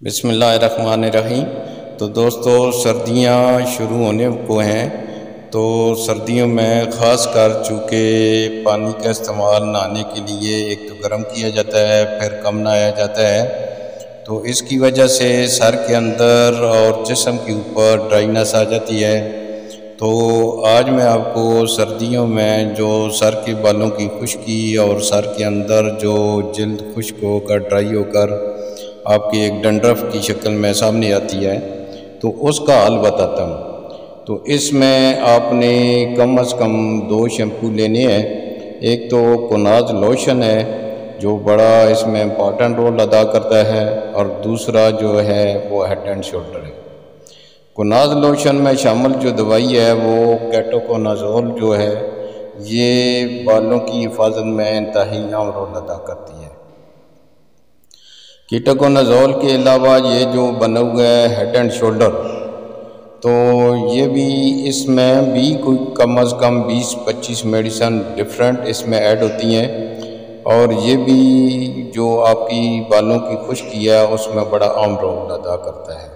بسم اللہ الرحمن الرحیم۔ تو دوستو سردیاں شروع ہونے کو ہیں، تو سردیوں میں خاص کر چونکہ پانی کا استعمال نہانے کے لیے ایک تو گرم کیا جاتا ہے، پھر کم نہایا جاتا ہے، تو اس کی وجہ سے سر کے اندر اور جسم کے اوپر ڈرائنس آ جاتی ہے۔ تو آج میں آپ کو سردیوں میں جو سر کے بالوں کی خشکی اور سر کے اندر جو جلد خشک ہو کر ڈرائی ہو کر آپ کی ایک ڈنڈرف کی شکل میں سامنے آتی ہے، تو اس کا حل بتاتا ہوں۔ تو اس میں آپ نے کم از کم 2 شیمپو لینے ہیں۔ ایک تو کوناز لوشن ہے جو بڑا اس میں امپورٹنٹ رول ادا کرتا ہے، اور دوسرا جو ہے وہ ہیڈ اینڈ شولڈر ہے۔ کوناز لوشن میں شامل جو دوائی ہے وہ کیٹوکونازول جو ہے، یہ بالوں کی حفاظت میں انتہائی اہم رول ادا کرتی ہے۔ کیٹوکونازول کے علاوہ یہ جو بنا ہوا ہے ہیڈ اینڈ شولڈر، تو یہ بھی اس میں بھی کوئی کم از کم 20-25 میڈیسن ڈفرینٹ اس میں ایڈ ہوتی ہیں، اور یہ بھی جو آپ کی بالوں کی خشکی ہے اس میں بڑا اہم رول ادا کرتا ہے۔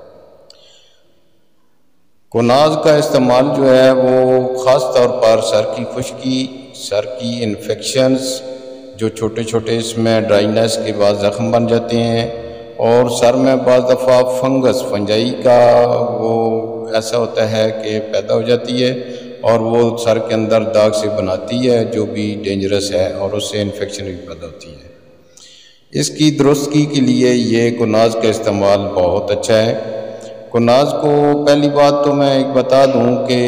کوناز کا استعمال جو ہے وہ خاص طور پر سر کی خشکی، سر کی انفیکشنز، جو چھوٹے چھوٹے اس میں ڈرائنس کے بعد زخم بن جاتے ہیں، اور سر میں بعض دفعہ فنجائی کا وہ ایسا ہوتا ہے کہ پیدا ہو جاتی ہے، اور وہ سر کے اندر داغ سے بناتی ہے جو بھی ڈینجرس ہے، اور اس سے انفیکشن بھی پیدا ہوتی ہے۔ اس کی درستگی کے لیے یہ کوناز کا استعمال بہت اچھا ہے۔ کوناز کو پہلی بات تو میں ایک بتا دوں کہ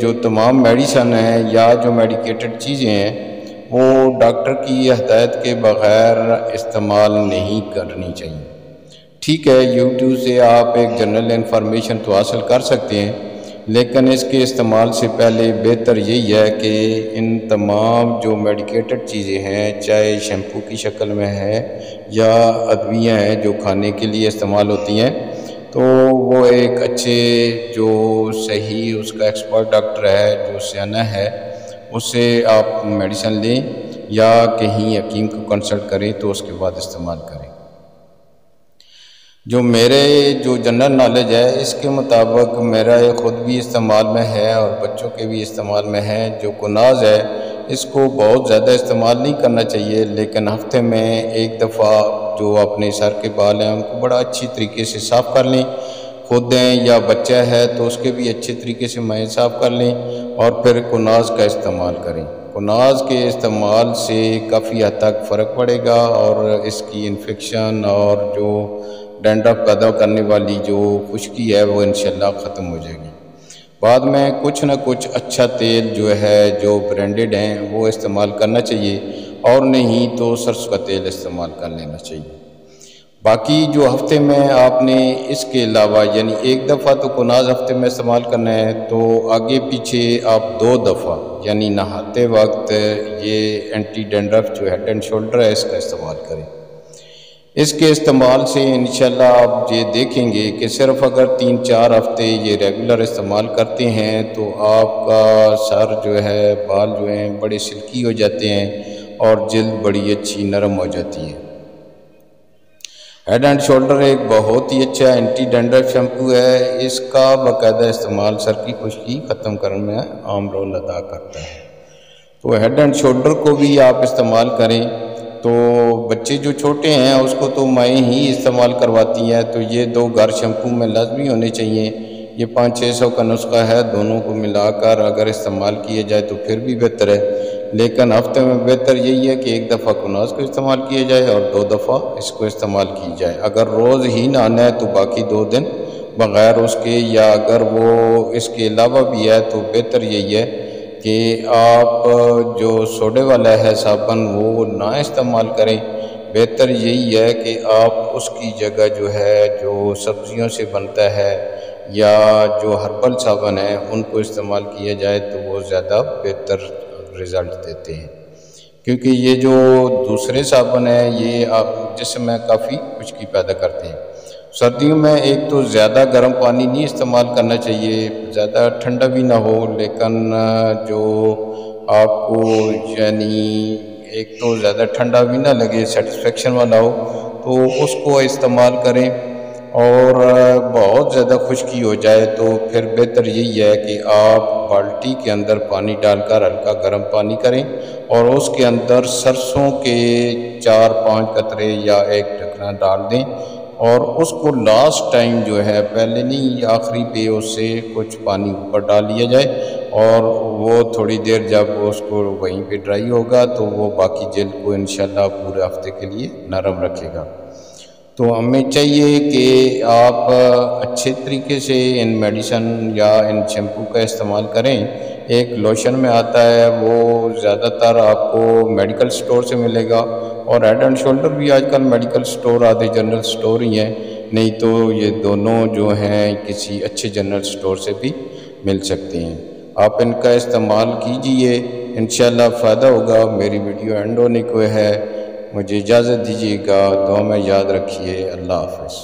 جو تمام میڈیسن ہیں یا جو میڈیکیٹڈ چیزیں ہیں وہ ڈاکٹر کی ہدایت کے بغیر استعمال نہیں کرنی چاہیے۔ ٹھیک ہے، یوٹیوب سے آپ ایک جنرل انفارمیشن تو حاصل کر سکتے ہیں، لیکن اس کے استعمال سے پہلے بہتر یہی ہے کہ ان تمام جو میڈیکیٹڈ چیزیں ہیں، چاہے شیمپو کی شکل میں ہے یا ادویاں ہیں جو کھانے کے لیے استعمال ہوتی ہیں، تو وہ ایک اچھے جو صحیح اس کا ایکسپرٹ ڈاکٹر ہے، جو سیانہ ہے، اس سے آپ میڈیسن لیں یا کہیں حکیم کو کنسلٹ کریں تو اس کے بعد استعمال کریں۔ جو میرے جو جنرل نالج ہے اس کے مطابق میرا خود بھی استعمال میں ہے اور بچوں کے بھی استعمال میں ہے۔ جو کوناز ہے اس کو بہت زیادہ استعمال نہیں کرنا چاہیے، لیکن ہفتے میں ایک دفعہ جو اپنے سر کے بال ہیں ان کو بڑا اچھی طریقے سے صاف کر لیں، خود ہیں یا بچہ ہے تو اس کے بھی اچھے طریقے سے مائع صاف کر لیں، اور پھر کوناز کا استعمال کریں۔ کوناز کے استعمال سے کافی حد تک فرق پڑے گا، اور اس کی انفیکشن اور جو ڈینڈرف پیدا کرنے والی جو خشکی ہے وہ انشاءاللہ ختم ہو جائے گی۔ بعد میں کچھ نہ کچھ اچھا تیل جو ہے جو برانڈڈ ہیں وہ استعمال کرنا چاہیے، اور نہیں تو سرسوں کا تیل استعمال کر لینا چاہیے۔ باقی جو ہفتے میں آپ نے اس کے علاوہ یعنی ایک دفعہ تو کوناز ہفتے میں استعمال کرنا ہے، تو آگے پیچھے آپ 2 دفعہ یعنی نہاتے وقت یہ اینٹی ڈینڈرف جو ہیڈ اینڈ شولڈر ہے اس کا استعمال کریں۔ اس کے استعمال سے انشاءاللہ آپ یہ دیکھیں گے کہ صرف اگر 3-4 ہفتے یہ ریگولر استعمال کرتے ہیں تو آپ کا سر جو ہے، بال جو ہیں بڑے سلکی ہو جاتے ہیں، اور جلد بڑی اچھی نرم ہو جاتی ہے۔ ہیڈ اینڈ شولڈر ایک بہت ہی اچھا اینٹی ڈینڈرف شیمپو ہے، اس کا باقاعدہ استعمال سر کی خشکی ختم کرنے میں اہم رول ادا کرتا ہے۔ تو ہیڈ اینڈ شولڈر کو بھی آپ استعمال کریں۔ تو بچے جو چھوٹے ہیں اس کو تو مائیں ہی استعمال کرواتی ہیں، تو یہ 2 گھر شیمپو میں لازمی ہونے چاہیے۔ یہ 500-600 کا نسخہ ہے، دونوں کو ملا کر اگر استعمال کیے جائے تو پھر بھی بہتر ہے، لیکن ہفتے میں بہتر یہی ہے کہ ایک دفعہ کوناز کو استعمال کیا جائے اور 2 دفعہ اس کو استعمال کی جائے۔ اگر روز ہی نہانا ہے تو باقی 2 دن بغیر اس کے، یا اگر وہ اس کے علاوہ بھی ہے تو بہتر یہی ہے کہ آپ جو سوڈے والا ہے صابن وہ نہ استعمال کریں۔ بہتر یہی ہے کہ آپ اس کی جگہ جو ہے جو سبزیوں سے بنتا ہے یا جو ہربل صابن ہے ان کو استعمال کیا جائے تو وہ زیادہ بہتر رزلٹ دیتے ہیں، کیونکہ یہ جو دوسرے صابن ہیں یہ آپ جسم میں کافی خشکی پیدا کرتے ہیں۔ سردیوں میں ایک تو زیادہ گرم پانی نہیں استعمال کرنا چاہیے، زیادہ ٹھنڈا بھی نہ ہو، لیکن جو آپ کو یعنی ایک تو زیادہ ٹھنڈا بھی نہ لگے، سیٹسفیکشن والا ہو، تو اس کو استعمال کریں۔ اور بہت زیادہ خشکی ہو جائے تو پھر بہتر یہی ہے کہ آپ بالٹی کے اندر پانی ڈال کر ہلکا گرم پانی کریں اور اس کے اندر سرسوں کے 4-5 قطرے یا ایک ڈھکنا ڈال دیں اور اس کو لاسٹ ٹائم جو ہے، پہلے نہیں آخری پہ اس سے کچھ پانی اوپر ڈال لیا جائے اور وہ تھوڑی دیر جب اس کو وہیں پہ ڈرائی ہوگا تو وہ باقی جلد کو انشاءاللہ پورے ہفتے کے لیے نرم رکھے گا۔ تو ہمیں چاہیے کہ آپ اچھے طریقے سے ان میڈیسن یا ان شیمپو کا استعمال کریں۔ ایک لوشن میں آتا ہے، وہ زیادہ تر آپ کو میڈیکل سٹور سے ملے گا، اور ہیڈ اینڈ شولڈر بھی آج کل میڈیکل سٹور آدھے جنرل سٹور ہی ہیں، نہیں تو یہ دونوں جو ہیں کسی اچھے جنرل سٹور سے بھی مل سکتے ہیں۔ آپ ان کا استعمال کیجئے، انشاءاللہ فائدہ ہوگا۔ میری ویڈیو اینڈ ہونے کو ہے، مجھے اجازت دیجیے گا، دعا میں یاد رکھیے۔ اللہ حافظ۔